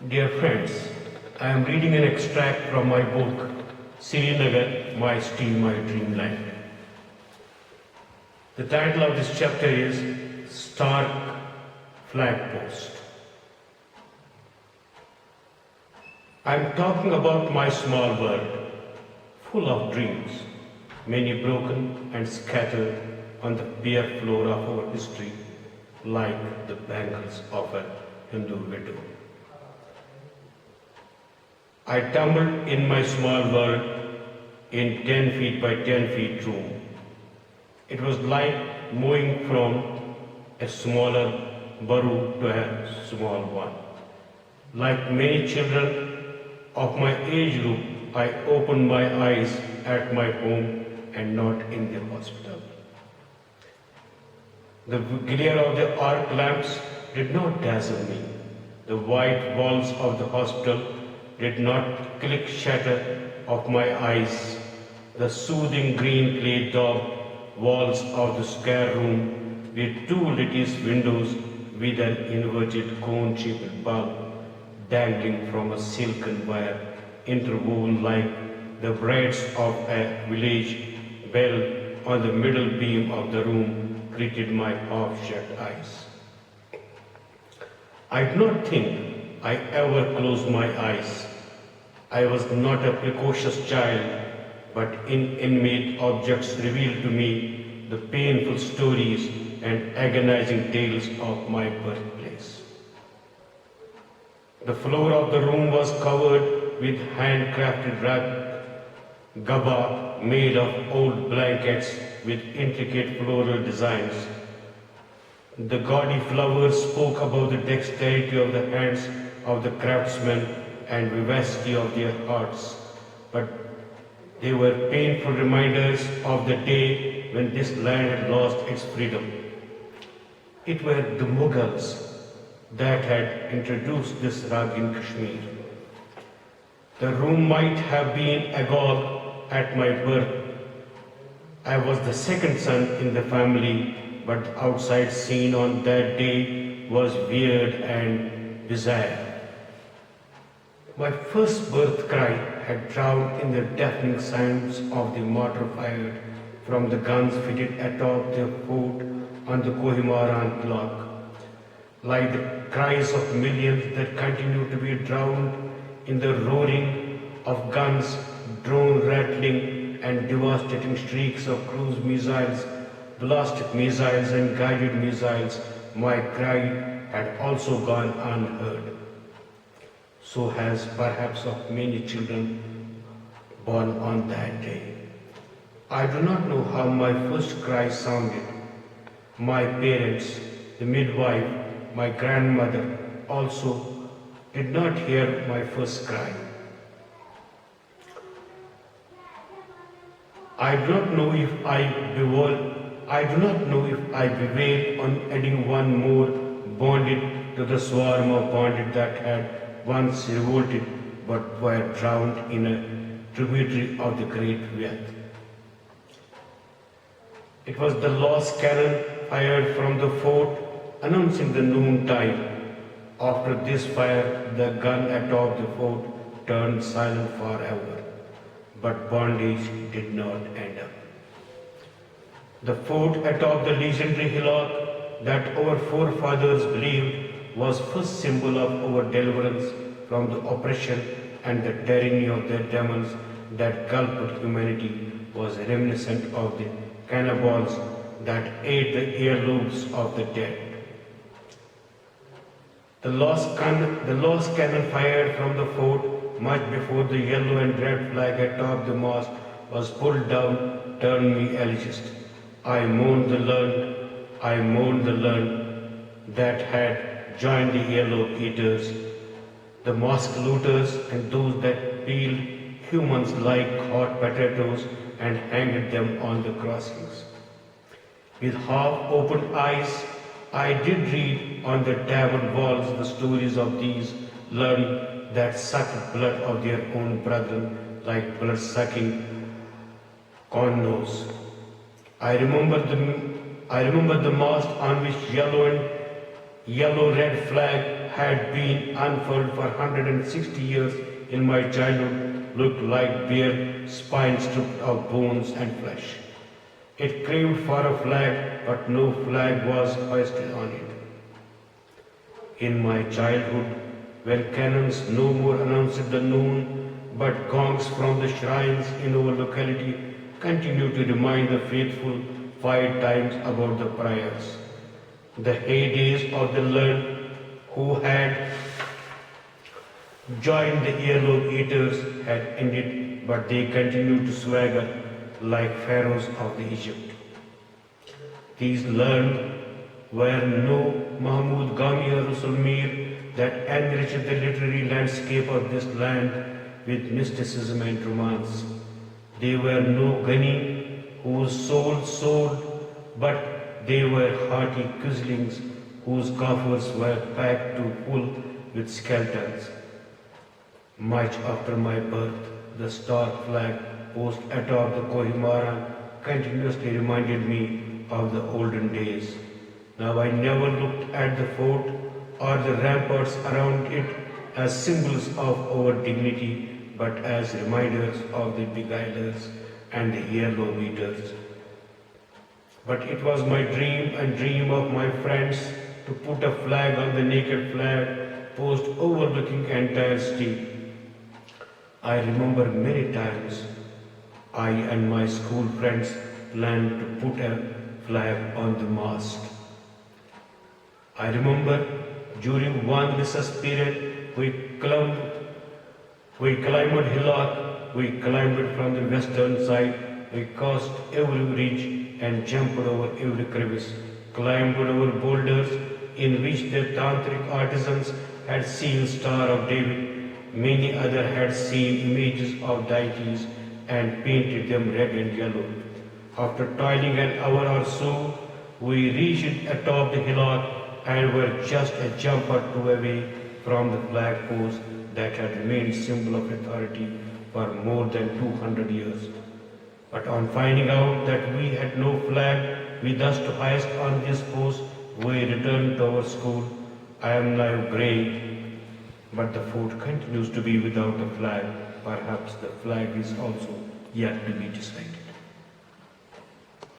Dear friends, I am reading an extract from my book, Srinagar, City My Dreamland. The title of this chapter is Stark Flagpost. I am talking about my small world, full of dreams, many broken and scattered on the bare floor of our history, like the bangles of a Hindu widow. I tumbled in my small world in 10 feet by 10 feet room. It was like moving from a smaller burrow to a small one. Like many children of my age group, I opened my eyes at my home and not in the hospital. The glare of the arc lamps did not dazzle me. The white walls of the hospital did not click shatter of my eyes. The soothing green clay daub walls of the spare room with two lattice windows with an inverted cone-shaped bulb dangling from a silken wire interwoven like the braids of a village bell on the middle beam of the room greeted my half-shut eyes. I did not think I ever closed my eyes. I was not a precocious child, but inanimate objects revealed to me the painful stories and agonizing tales of my birthplace. The floor of the room was covered with handcrafted rug, gaba made of old blankets with intricate floral designs. The gaudy flowers spoke about the dexterity of the hands of the craftsmen and vivacity of their hearts, but they were painful reminders of the day when this land had lost its freedom. It were the Mughals that had introduced this rug in Kashmir. The room might have been agog at my birth. I was the second son in the family, but the outside scene on that day was weird and bizarre. My first birth cry had drowned in the deafening sounds of the mortar fired from the guns fitted atop the fort on the Kohimaran clock, like the cries of millions that continue to be drowned in the roaring of guns, drone rattling and devastating streaks of cruise missiles, ballistic missiles and guided missiles. My cry had also gone unheard. So has perhaps of many children born on that day. I do not know how my first cry sounded. My parents, the midwife, my grandmother also did not hear my first cry. I do not know if I bewailed on adding one more bonded to the swarm of bonded that had once revolted but were drowned in a tributary of the great Vyat. It was the lost cannon fired from the fort announcing the noontime. After this fire, the gun atop the fort turned silent forever, but bondage did not end up. The fort atop the legendary hillock that our forefathers believed was first symbol of our deliverance from the oppression and the tyranny of the demons that gulped humanity was reminiscent of the cannibals that ate the earlobes of the dead. The lost cannon fired from the fort much before the yellow and red flag atop the mast was pulled down turned me elegist. I mourned the learned that had joined the yellow eaters, the mosque looters and those that peeled humans like hot potatoes and hanged them on the crossings. With half-opened eyes, I did read on the tavern walls the stories of these learned that sucked blood of their own brethren like blood-sucking corn-nose. I remember the mast on which yellow-red flag had been unfurled for 160 years in my childhood, looked like bare spine stripped of bones and flesh. It craved for a flag, but no flag was hoisted on it. In my childhood, when cannons no more announced the noon, but gongs from the shrines in our locality continued to remind the faithful 5 times about the prayers. The heydays of the learned who had joined the earlobe eaters had ended, but they continued to swagger like pharaohs of the Egypt. These learned were no Mahmud Ghani or Rusul Mir that enriched the literary landscape of this land with mysticism and romance. They were no Ghani whose soul soared, but they were hearty quislings whose coffers were packed to full with skeletons. Much after my birth, the star flag post atop the Kohimaran continuously reminded me of the olden days. Now I never looked at the fort or the ramparts around it as symbols of our dignity, but as reminders of the beguilers and the yellow beaters. But it was my dream and dream of my friends to put a flag on the naked flag post overlooking entire city. I remember many times I and my school friends planned to put a flag on the mast. I remember during one recess period we climbed hillock, we climbed it from the western side, we crossed every ridge and jumped over every crevice, climbed over boulders in which the tantric artisans had seen Star of David. Many others had seen images of deities and painted them red and yellow. After toiling an hour or so, we reached atop the hillock and were just a jump or two away from the flag post that had remained symbol of authority for more than 200 years. But on finding out that we had no flag with us to hoist on this post, we returned to our school. I am now grey, but the fort continues to be without a flag. Perhaps the flag is also yet to be decided.